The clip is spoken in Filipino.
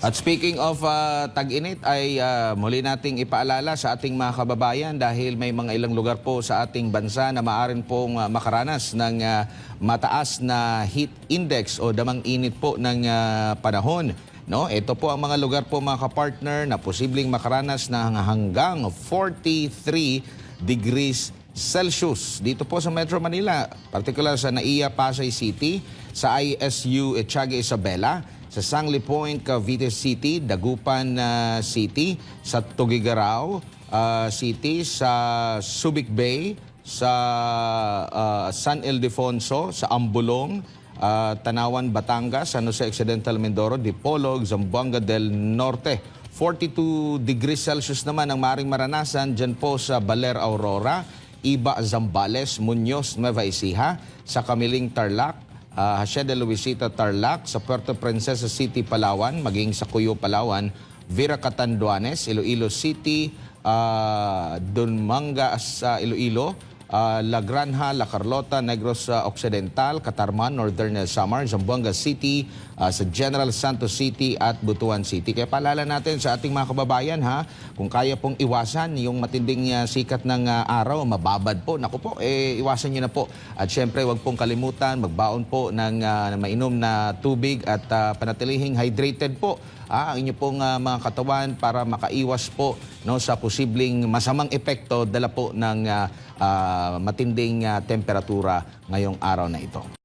At speaking of tag-init ay muli nating ipaalala sa ating mga kababayan dahil may mga ilang lugar po sa ating bansa na maaari pong makaranas ng mataas na heat index o damang init po ng panahon. No, ito po ang mga lugar po mga kapartner na posibleng makaranas ng hanggang 43 degrees Celsius. Dito po sa Metro Manila, particular sa NAIA Pasay City, sa ISU Etiaga Isabela, sa Sangli Point, Cavite City, Dagupan City, sa Tuguegarao City, sa Subic Bay, sa San Ildefonso, sa Ambulong, Tanawan, Batangas, San Jose Occidental, Mindoro, Dipolog, Zamboanga del Norte. 42 degrees Celsius naman ang maaaring maranasan dyan po sa Baler, Aurora, Iba, Zambales, Muñoz, Nueva Ecija, sa Kamiling, Tarlac, Hacienda Luisita, Tarlac, sa Puerto Princesa City, Palawan, maging sa Cuyo, Palawan, Vera Catanduanes, Iloilo City, Dunmanga sa Iloilo, La Granja, La Carlota, Negros Occidental, Catarman, Northern Samar, Zamboanga City, sa General Santos City at Butuan City. Kaya paalala natin sa ating mga kababayan kung kaya pong iwasan yung matinding sikat ng araw, mababad po, naku po, iwasan nyo na po. At syempre, huwag pong kalimutan, magbaon po ng mainom na tubig at panatilihing hydrated po ang inyo pong mga katawan para makaiwas po sa posibleng masamang epekto dala po ng matinding temperatura ngayong araw na ito.